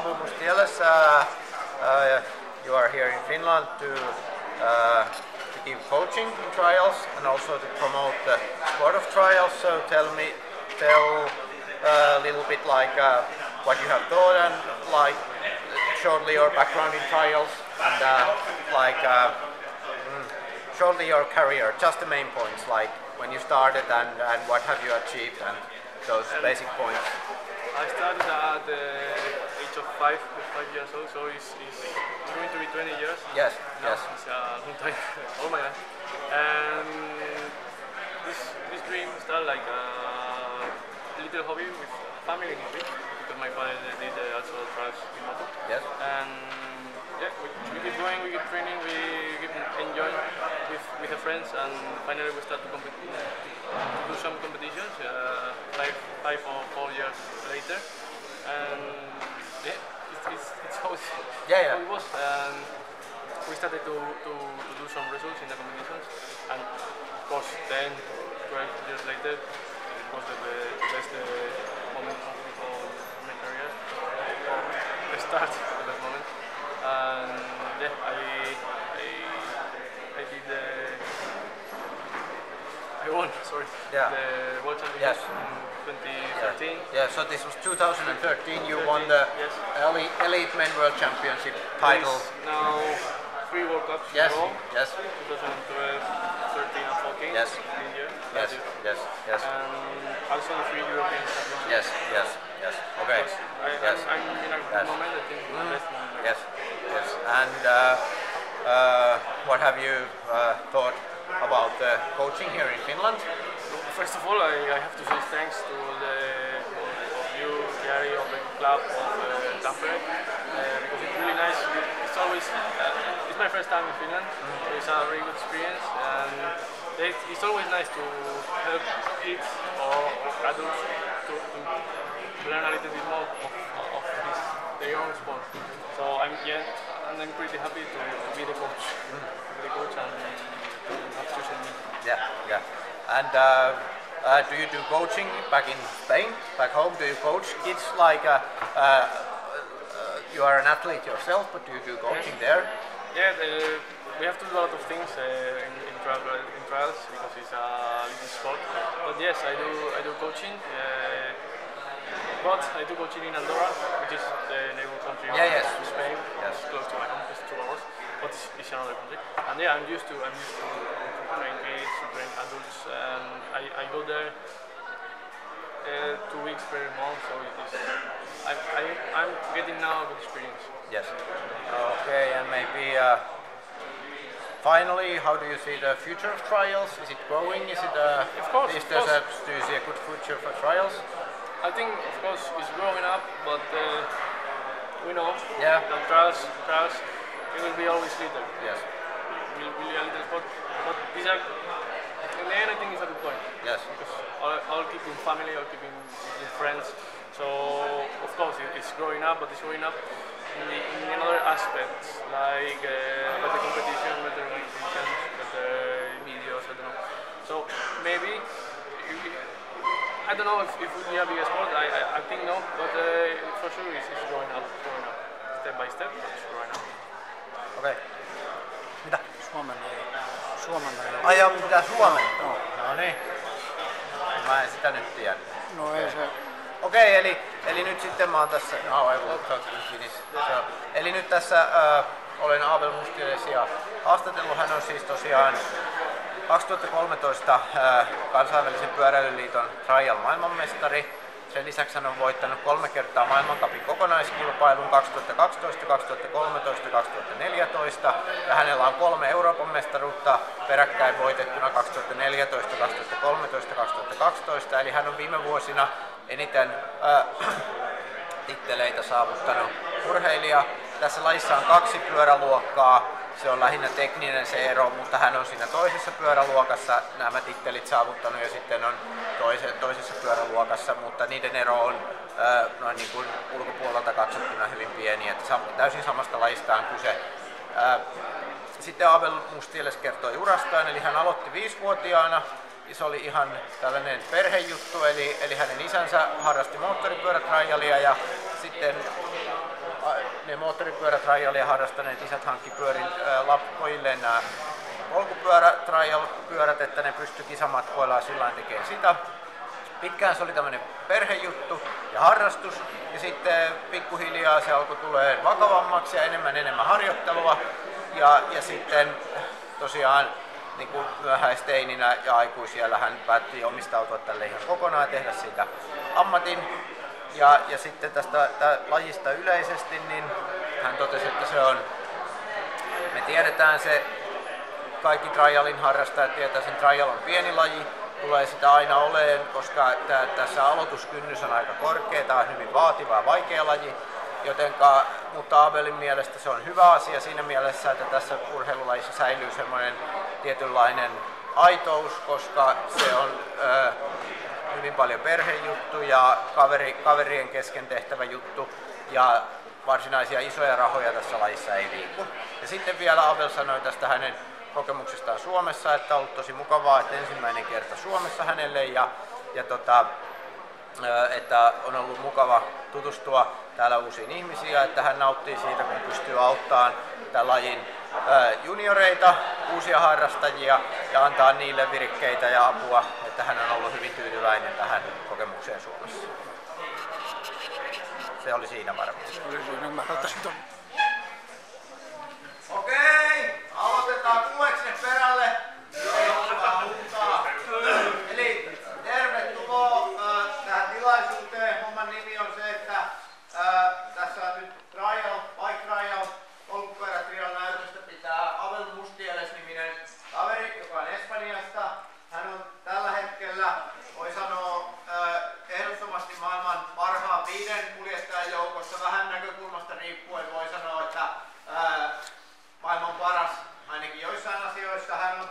Abel Mustieles. You are here in Finland to give coaching in trials and also to promote the sport of trials. So tell a little bit like what you have thought and like shortly your background in trials and shortly your career, just the main points like when you started and what have you achieved and those basic points. I started at the age of 5 years old, so it's going to be 20 years. Yes, now. yes. It's a long time, oh my god. And this dream started like a little hobby with family hobby, because my father did also trials in moto. Yes. And yeah, we keep going, we keep training, we keep enjoying with the friends, and finally we start to do some competitions 5 or 4 years later, and yeah, it's how it was. And we started to do some results in the competitions, and of course 10, 12 years later it was the best moment of my career, the start, the best moment. And yeah, I won, the World Championship in 2013. Yeah, so this was 2013, you won the Elite Men World Championship title. Now 3 World Cups in a row. Yes. 2012, 13 and 14. Yes. Yes. And also the 3 European Championships. Yes. Okay. I'm in a good moment, I think the best moment. Yes. And what have you thought about the coaching here in Finland? First of all, I have to say thanks to you, Gary, of the club of Tampere, because it's really nice. It's always it's my first time in Finland, so it's a really good experience, and it's always nice to help kids or adults to learn a little bit more of their own sport. So I'm pretty happy to be the coach, and have chosen me. Yeah. And do you do coaching back in Spain, back home? Do you coach kids like you are an athlete yourself, but do you do coaching there? Yeah, we have to do a lot of things in trials because it's a little sport. But yes, I do coaching. But I do coaching in Andorra, which is the neighbor country of Spain. Yes. It's close to my home, it's 2 hours, but it's another country. And yeah, I'm used to train kids, to train adults, and I go there 2 weeks per month, so I'm getting now a good experience. Yes. Okay, and maybe finally, how do you see the future of trials? Is it growing? Is it of course. Do you see a good future for trials? I think, of course, it's growing up, but we know that trials, it will be always little. Yes. It will be a little sport, but in the end, I think it's a good point. Yes. Because all keeping family, all keeping friends. So, of course, it's growing up, but it's growing up in other aspects, like better competition, better videos, I don't know. So, maybe. I don't know if it will be a big sport, I think no, but for sure it's growing up, step by step, but it's growing up. Okei. Mitä? Suomenna. Ai joo, mitä suomenna? No niin. Mä en sitä nyt tiedä. No ei se. Okei, eli nyt sitten mä oon tässä, eli nyt tässä olen Abel Mustieles ja haastatellut. Hän on siis tosiaan 2013 kansainvälisen pyöräilyliiton trial maailmanmestari. Sen lisäksi hän on voittanut 3 kertaa maailmancupin kokonaiskilpailun 2012, 2013, 2014 ja hänellä on 3 Euroopan mestaruutta peräkkäin voitettuna 2014, 2013, 2012, eli hän on viime vuosina eniten titteleitä saavuttanut urheilija. Tässä lajissa on 2 pyöräluokkaa. Se on lähinnä tekninen se ero, mutta hän on siinä toisessa pyöräluokassa nämä tittelit saavuttanut ja sitten on toisessa pyöräluokassa, mutta niiden ero on noin niin kuin ulkopuolelta katsottuna hyvin pieni, että täysin samasta lajista on kyse. Sitten Abel Mustieles kertoi urastaan, eli hän aloitti 5-vuotiaana. Se oli ihan tällainen perhejuttu, eli hänen isänsä harrasti moottoripyörätrialia ja sitten ne moottoripyörätrialia harrastaneet isät hankki pojilleen nämä polkupyörä-trial-pyörät, että ne pysty kisamatkoillaan sillä tekemään sitä. Pitkään se oli tämmöinen perhejuttu ja harrastus, ja sitten pikkuhiljaa se alkoi tulee vakavammaksi ja enemmän harjoittelua, ja sitten tosiaan niin kuin myöhäisteininä ja aikuisiellä hän päätti omistautua tälle ihan kokonaan ja tehdä siitä ammatin. Ja sitten tästä lajista yleisesti, niin hän totesi, että se on, me tiedetään se, kaikki trialin harrastajat tietää, sen trial on pieni laji, tulee sitä aina oleen, koska tässä aloituskynnys on aika korkea, tämä on hyvin vaativa ja vaikea laji, mutta Abelin mielestä se on hyvä asia siinä mielessä, että tässä urheilulajissa säilyy semmoinen tietynlainen aitous, koska se on hyvin paljon perhejuttu ja kaverien kesken tehtävä juttu ja varsinaisia isoja rahoja tässä lajissa ei liiku. Ja sitten vielä Abel sanoi tästä hänen kokemuksestaan Suomessa, että on ollut tosi mukavaa, että ensimmäinen kerta Suomessa hänelle että on ollut mukava tutustua täällä uusiin ihmisiin, että hän nauttii siitä, kun pystyy auttamaan tämän lajin junioreita, uusia harrastajia ja antaa niille virikkeitä ja apua, että hän on ollut hyvin tyytyväinen tähän kokemukseen Suomessa. Se oli siinä varmasti. Okei, aloitetaan kuueksen perälle. Eli tervetuloa tähän tilaisuuteen. Homman nimi on se, että tässä on nyt bike trial, polkupyörätrial-näytöstä pitää Abel Mustieles-niminen kaveri, joka on Espanjasta. Hän on tällä hetkellä, voi sanoa, ehdottomasti maailman parhaan 5 kuljettajan joukossa. Vähän näkökulmasta riippuen voi sanoa, että maailman paras ainakin joissain asioissa. Hän on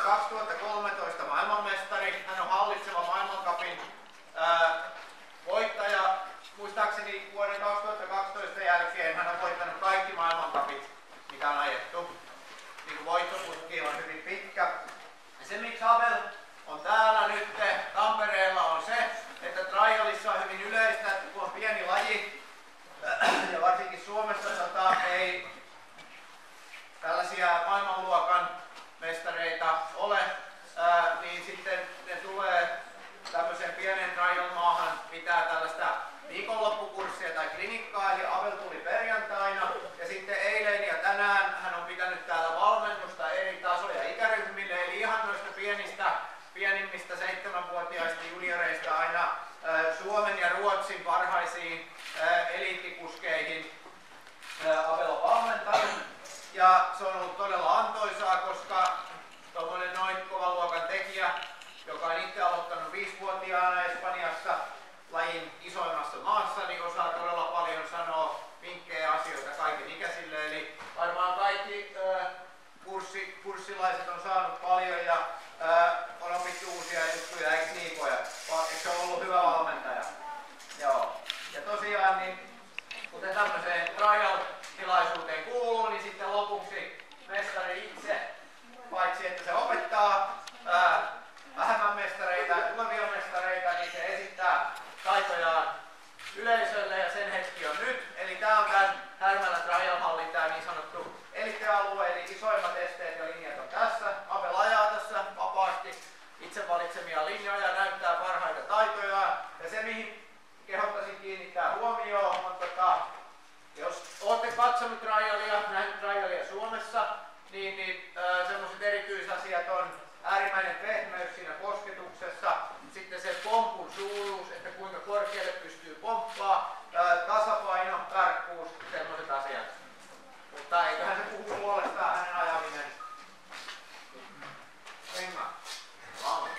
2013 maailmanmestari. Hän on hallitseva maailmancupin voittaja. Muistaakseni vuoden 2012 jälkeen hän on voittanut kaikki maailmancupit, mitä on ajettu. Niin voittoputki on hyvin pitkä. Ja se, miksi Abel on täällä nyt Tampereella, on se, että trialissa on hyvin yleistä, että kun on pieni laji, ja varsinkin Suomessa ei tällaisia maailmanluokan mestareita ole, niin sitten ne tulee tämmöisen pienen trial-maahan pitää tällaista viikonloppukurssia tai klinikkaa, eli Abel tuli perjantaina, ja sitten eilen ja tänään hän on pitänyt täällä valmennusta eri tasoja ikäryhmille, eli ihan noista pienimmistä 7-vuotiaista junioreista aina Suomen ja Ruotsin parhaisiin eliittikuskeihin Abel on valmentanut. Ja se on ollut todella antoisaa, koska tuommoinen noin kovan luokan tekijä, joka on itse aloittanut 5-vuotiaana Espanjassa lajin isoimmassa maassa, niin osaa todella paljon sanoa vinkkejä asioita kaiken ikäisille. Eli varmaan kaikki kurssilaiset on saanut paljon ja on opittu uusia juttuja, eikö niin pojat? Eikö se ole ollut hyvä valmentaja? Joo. Ja tosiaan, niin, kuten tämmöiseen trial-tilaisuuteen kuuluu, niin sitten lopuksi mestari itse, paitsi että se opettaa vähemmän mestareita ja tulevia mestareita, niin se esittää taitojaan yleisölle ja sen hetki on nyt. Eli tää on tämän Härmälän trial-hallin tää niin sanottu elitealue, eli isoimmat esteet ja linjat on tässä. Abel ajaa tässä vapaasti itse valitsemia linjoja, näyttää parhaita taitojaan. Ja se mihin kehottaisin kiinnittää huomioon on jos olette katsonut trialia, nähnyt trialia Suomessa, niin semmoiset erityisasiat on äärimmäinen pehmeys siinä kosketuksessa, sitten se pompun suuruus, että kuinka korkealle pystyy pomppaa, tasapaino, tarkkuus, semmoiset asiat. Mutta eiköhän se puhu puolestaan hänen ajaminen. Venga. Vamos.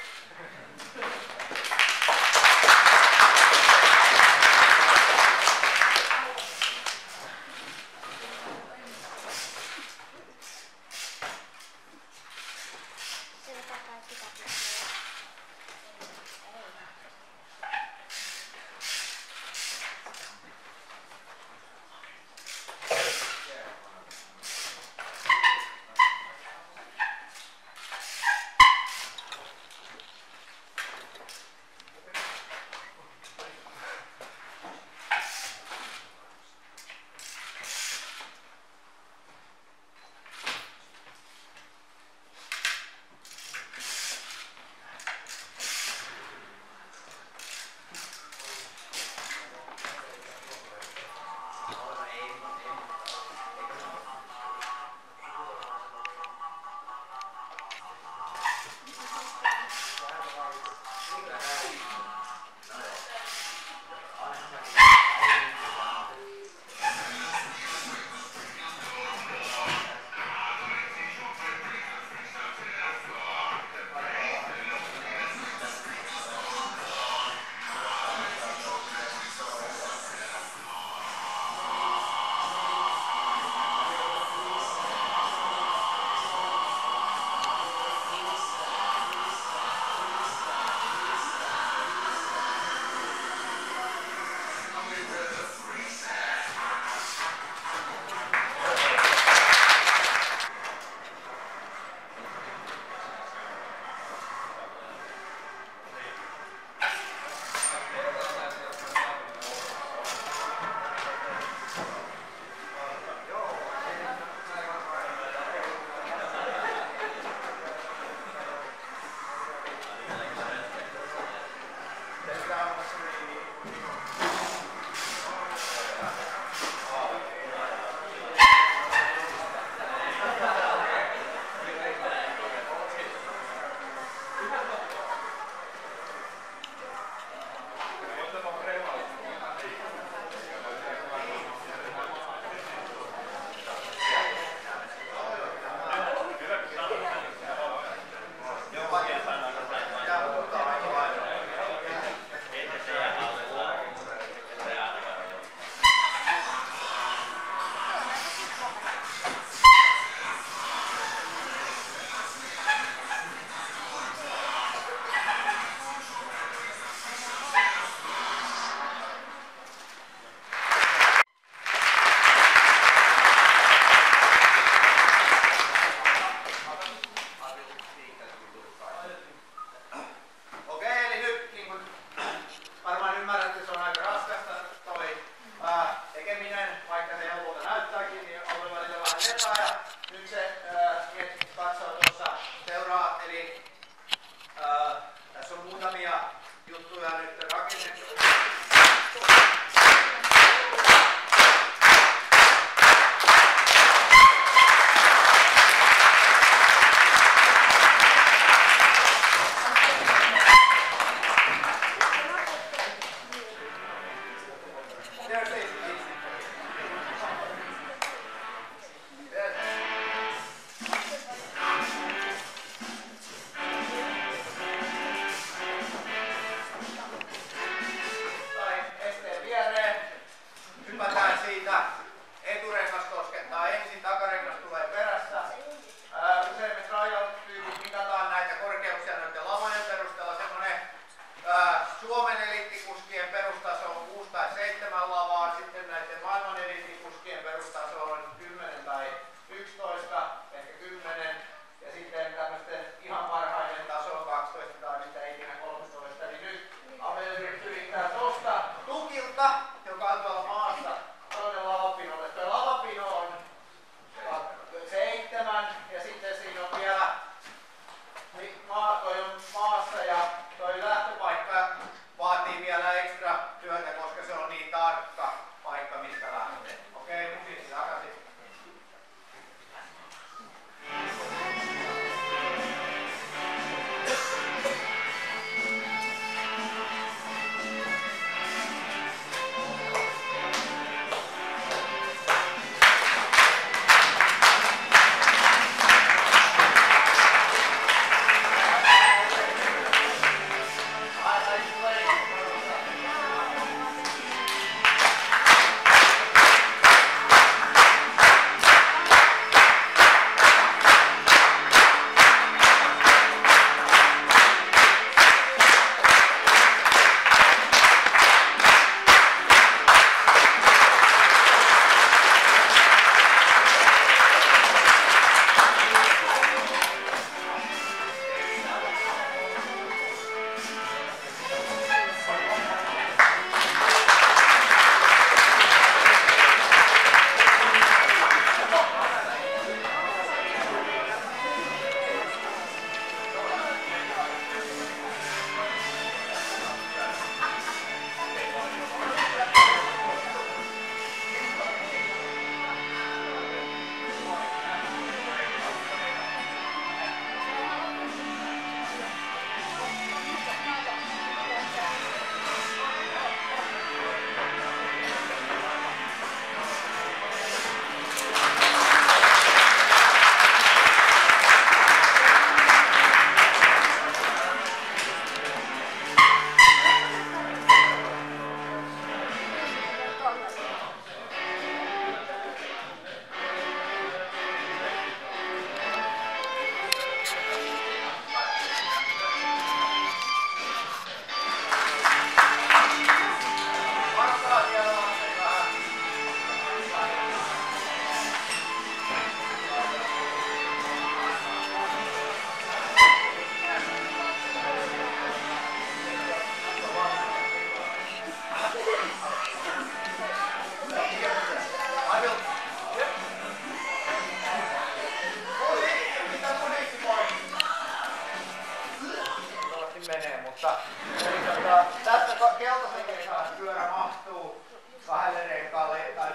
Tästä keltaisen renkaan pyörä mahtuu 2 renkaalle tai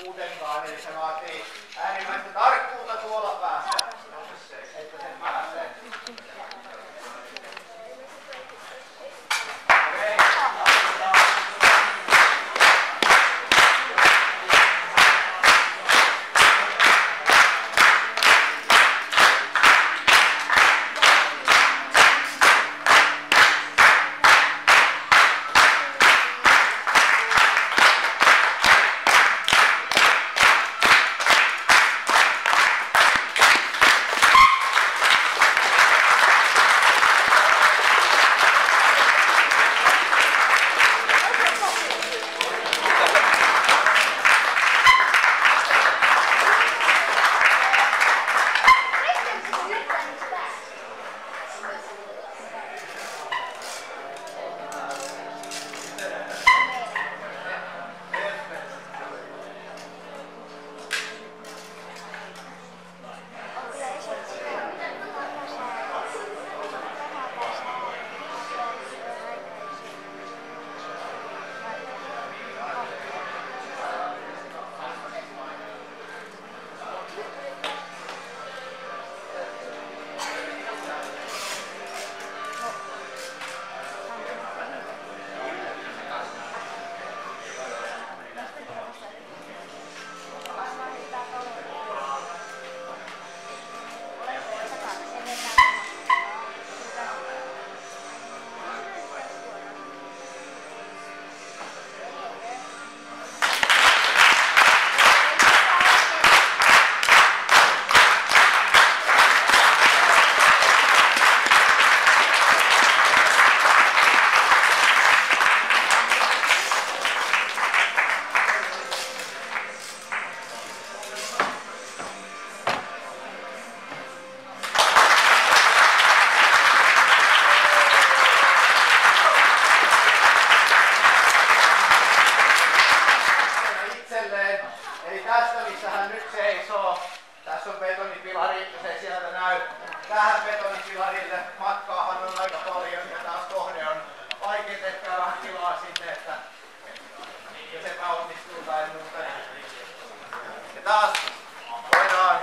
muutenkaan, eli se vaatii äärimmäistä tarkkuutta tuolla päässä, että sen pääsee. Tähän betonipilarille matkaahan on aika paljon ja taas kohde on vaikea tehdä vähän tilaa sinne, että jos epäonnistuu tai muuta. Ja taas voidaan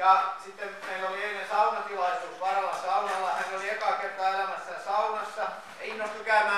ja sitten meillä oli eilen saunatilaisuus Varalan saunalla. Hän oli ekaa kertaa elämässään saunassa ja innostui käymään